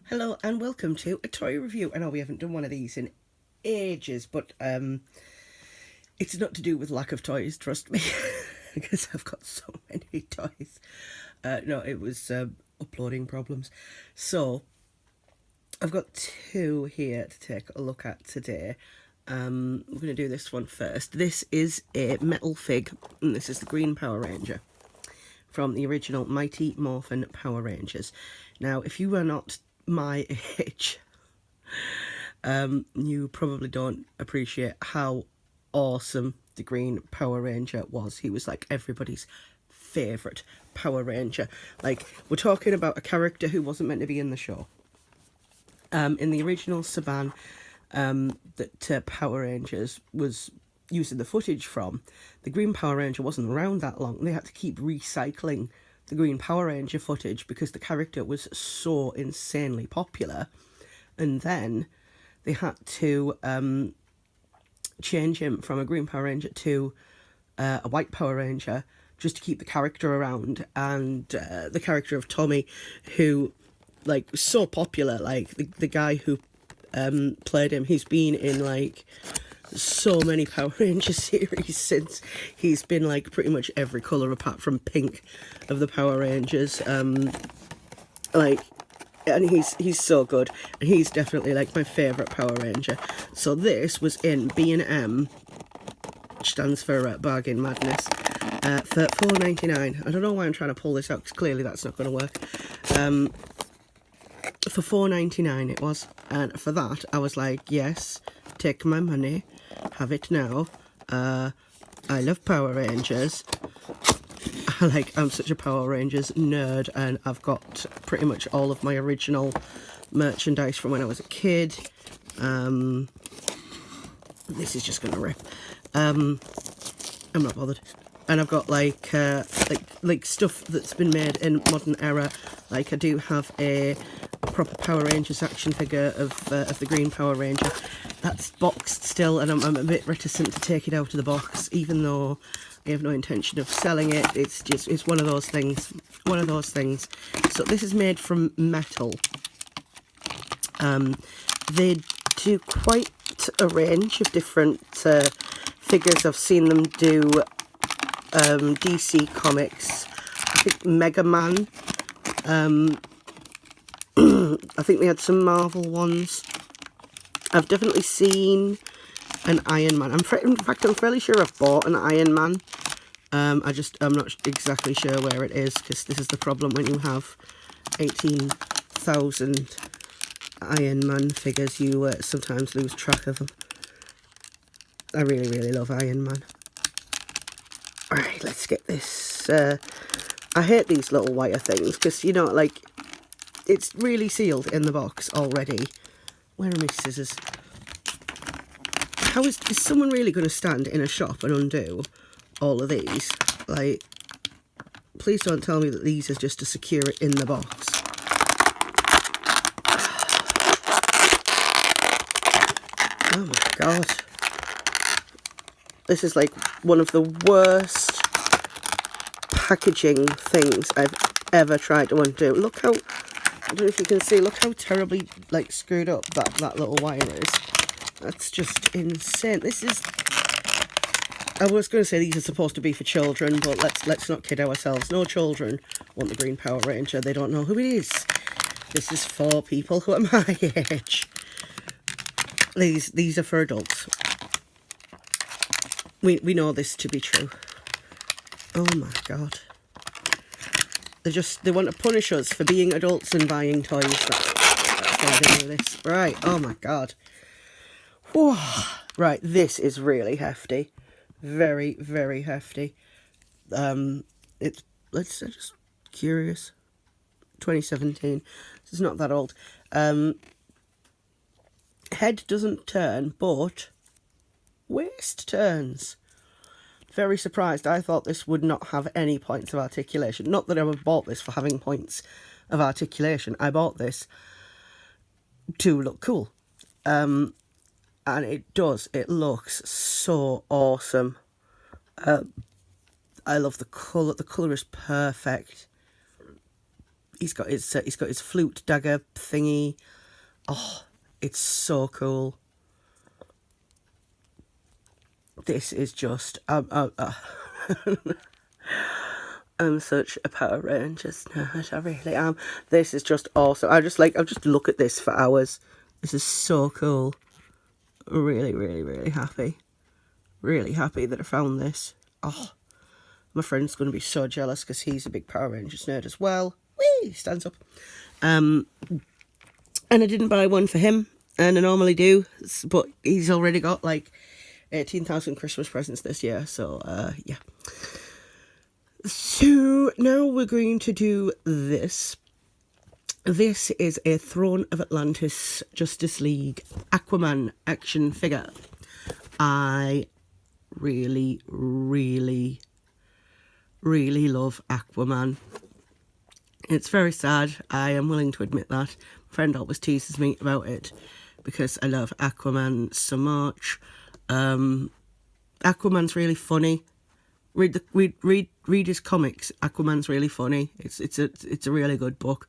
Hello and welcome to a toy review. I know we haven't done one of these in ages, but it's not to do with lack of toys, trust me, because I've got so many toys. No, it was uploading problems. So I've got two here to take a look at today. We're going to do this one first. This is a metal fig, and this is the Green Power Ranger from the original Mighty Morphin Power Rangers. Now, if you are not my age, you probably don't appreciate how awesome the Green Power Ranger was. He was like everybody's favourite Power Ranger. Like, we're talking about a character who wasn't meant to be in the show. In the original Saban that Power Rangers was using the footage from, the Green Power Ranger wasn't around that long. They had to keep recycling the Green Power Ranger footage because the character was so insanely popular. And then they had to change him from a Green Power Ranger to a White Power Ranger just to keep the character around. And the character of Tommy, who, like, was so popular, like, the guy who played him, he's been in, like, so many Power Ranger series since. He's been like pretty much every colour apart from pink of the Power Rangers. Like, and he's so good, and he's definitely like my favourite Power Ranger. So this was in B&M, which stands for Bargain Madness, for $4.99. I don't know why I'm trying to pull this out, because clearly that's not going to work. For $4.99 it was, and for that I was like, yes, take my money, have it now. I love Power Rangers. I'm such a Power Rangers nerd, and I've got pretty much all of my original merchandise from when I was a kid. This is just gonna rip. I'm not bothered. And I've got like stuff that's been made in modern era. Like, I do have a proper Power Rangers action figure of the Green Power Ranger. That's boxed still, and I'm a bit reticent to take it out of the box, even though I have no intention of selling it. It's one of those things. One of those things. So this is made from metal. They do quite a range of different figures. I've seen them do DC Comics, I think Mega Man, I think they had some Marvel ones. I've definitely seen an Iron Man. In fact, I'm fairly sure I've bought an Iron Man. I'm not exactly sure where it is, because this is the problem when you have 18,000 Iron Man figures. You sometimes lose track of them. I really, really love Iron Man. Alright, let's get this. I hate these little wire things, because, you know, like, it's really sealed in the box already. Where are my scissors? How is someone really going to stand in a shop and undo all of these? Like, please don't tell me that these are just to secure it in the box. Oh my god. This is like one of the worst packaging things I've ever tried to undo. Look how, I don't know if you can see, look how terribly like screwed up that little wire is. That's just insane. This is, I was going to say these are supposed to be for children, but let's not kid ourselves. No children want the Green Power Ranger. They don't know who it is. This is for people who are my age. These are for adults. We know this to be true. Oh my god. They want to punish us for being adults and buying toys. That's why they do this. Right, oh my god. Whew. Right, this is really hefty. Very, very hefty. It's, let's just curious. 2017. It's not that old. Head doesn't turn, but waist turns. Very surprised. I thought this would not have any points of articulation. Not that I would have bought this for having points of articulation. I bought this to look cool. And it does. It looks so awesome. I love the colour. The colour is perfect. he's got his flute dagger thingy. Oh, it's so cool. This is just I'm such a Power Rangers nerd, I really am. This is just awesome. I'll just look at this for hours. This is so cool. Really, really, really happy. Really happy that I found this. Oh, my friend's going to be so jealous because he's a big Power Rangers nerd as well. Whee! Stands up. And I didn't buy one for him, and I normally do, but he's already got like 18,000 Christmas presents this year, so yeah. So now we're going to do this. This is a Throne of Atlantis Justice League Aquaman action figure. I really, really, really love Aquaman. It's very sad, I am willing to admit that. My friend always teases me about it because I love Aquaman so much. Aquaman's really funny. Read his comics. Aquaman's really funny. It's a really good book.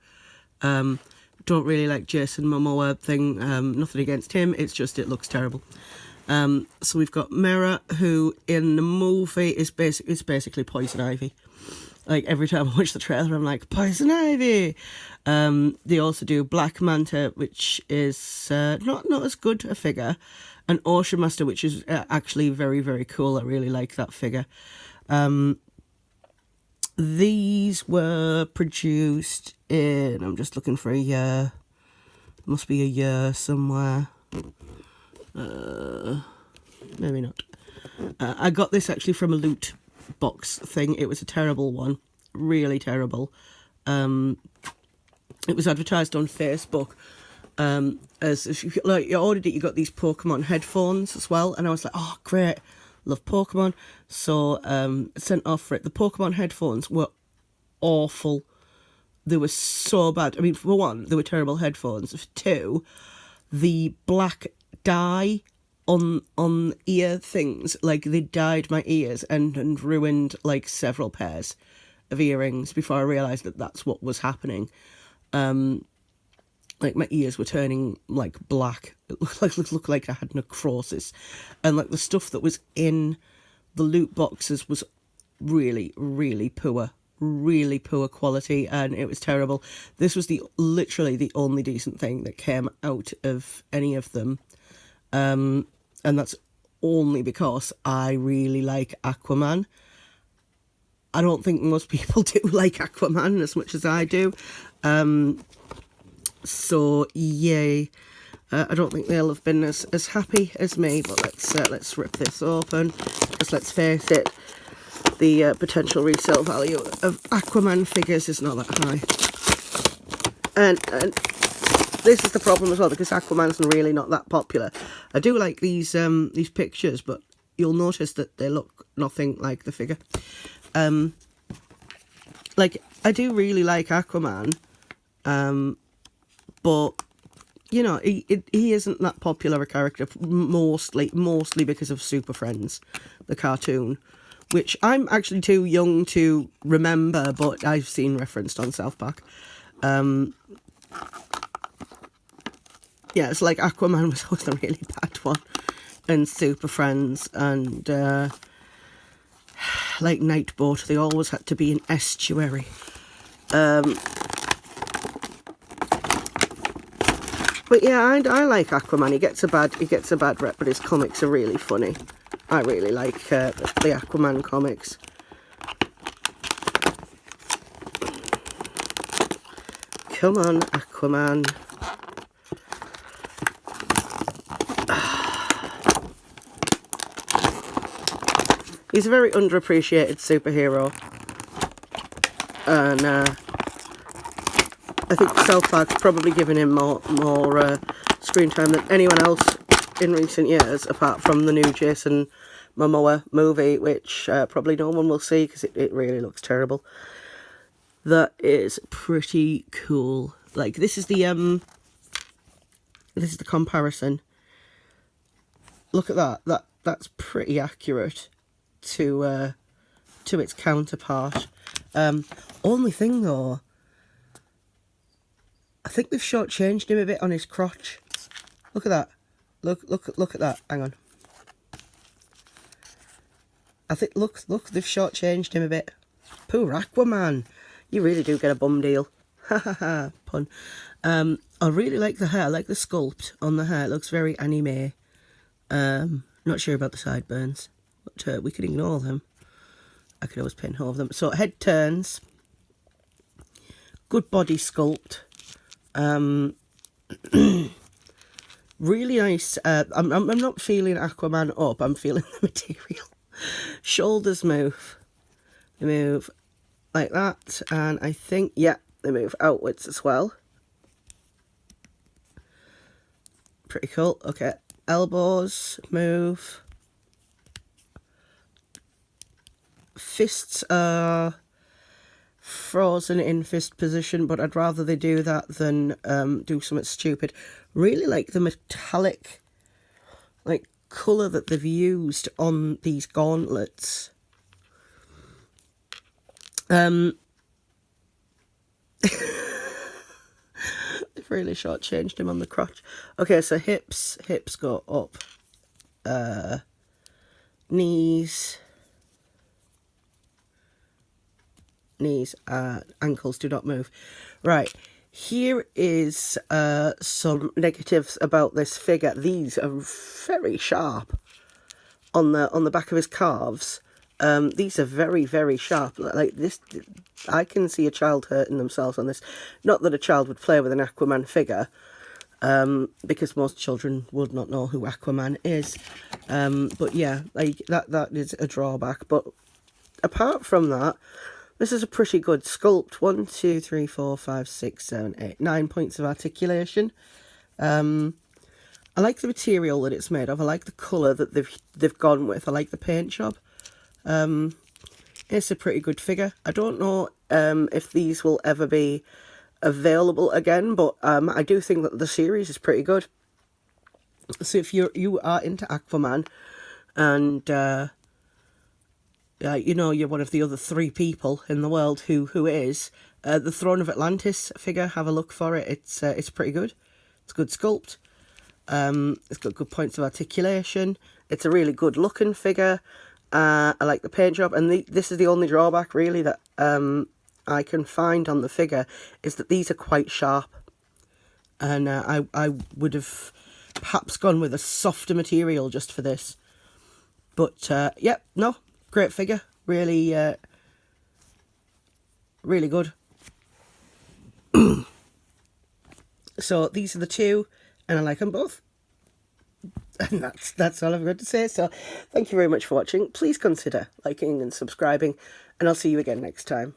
Don't really like Jason Momoa thing. Nothing against him. It's just it looks terrible. So we've got Mera, who in the movie is basically Poison Ivy. Like every time I watch the trailer, I'm like, Poison Ivy. They also do Black Manta, which is not as good a figure, and Ocean Master, which is actually very, very cool. I really like that figure. These were produced in, I'm just looking for a year. Must be a year somewhere. Maybe not. I got this actually from a loot box thing. It was a terrible one. Really terrible. It was advertised on Facebook. As if you ordered it, you got these Pokemon headphones as well, and I was like, oh great, love Pokemon. So sent off for it. The Pokemon headphones were awful. They were so bad. I mean, for one, they were terrible headphones. For two, the black dye on ear things, like they dyed my ears and ruined like several pairs of earrings before I realised that that's what was happening. Like my ears were turning like black. It looked like I had necrosis, and like the stuff that was in the loot boxes was really, really poor quality, and it was terrible. This was literally the only decent thing that came out of any of them, and that's only because I really like Aquaman. I don't think most people do like Aquaman as much as I do. So yay. I don't think they'll have been as happy as me, but let's rip this open, because let's face it, the potential resale value of Aquaman figures is not that high. And this is the problem as well, because Aquaman's really not that popular. I do like these pictures, but you'll notice that they look nothing like the figure. Like, I do really like Aquaman, but you know, he isn't that popular a character, mostly because of Super Friends, the cartoon, which I'm actually too young to remember, but I've seen referenced on South Park. Yeah, it's like Aquaman was always a really bad one, and Super Friends, and like Nightboat, they always had to be an estuary. But yeah, I like Aquaman. He gets a bad rep, but his comics are really funny. I really like the Aquaman comics. Come on, Aquaman. He's a very underappreciated superhero, and I think South Park's probably given him more screen time than anyone else in recent years, apart from the new Jason Momoa movie, which probably no one will see because it really looks terrible. That is pretty cool. Like, this is the comparison. Look at that. That's pretty accurate to its counterpart. Only thing though, think they've shortchanged him a bit on his crotch. Look at that. Look at that. Hang on. I think, look, they've shortchanged him a bit. Poor Aquaman. You really do get a bum deal. Ha ha ha, pun. I really like the hair. I like the sculpt on the hair. It looks very anime. Not sure about the sideburns, but we could ignore them. I could always pinhole them. So head turns. Good body sculpt. Really nice. I'm not feeling Aquaman up. I'm feeling the material. Shoulders move. They move like that, and I think, yeah, they move outwards as well. Pretty cool. Okay, elbows move. Fists are frozen in fist position, but I'd rather they do that than do something stupid. Really like the metallic, like, colour that they've used on these gauntlets. They've really shortchanged him on the crotch. Okay, so hips go up. Knees, ankles do not move. Right, here is some negatives about this figure. These are very sharp on the back of his calves. These are very, very sharp. Like this, I can see a child hurting themselves on this. Not that a child would play with an Aquaman figure, because most children would not know who Aquaman is. But yeah, like that is a drawback. But apart from that, this is a pretty good sculpt. 1, 2, 3, 4, 5, 6, 7, 8, 9 points of articulation. I like the material that it's made of. I like the colour that they've gone with. I like the paint job. It's a pretty good figure. I don't know if these will ever be available again, but I do think that the series is pretty good. So if you are into Aquaman, and you know you're one of the other 3 people in the world who is, the Throne of Atlantis figure, have a look for it. It's pretty good. It's a good sculpt. It's got good points of articulation. It's a really good looking figure. I like the paint job, and this is the only drawback really that I can find on the figure, is that these are quite sharp, and I would have perhaps gone with a softer material just for this. But yeah, no, great figure, really really good. So these are the 2, and I like them both. And that's all I've got to say. So thank you very much for watching. Please consider liking and subscribing, and I'll see you again next time.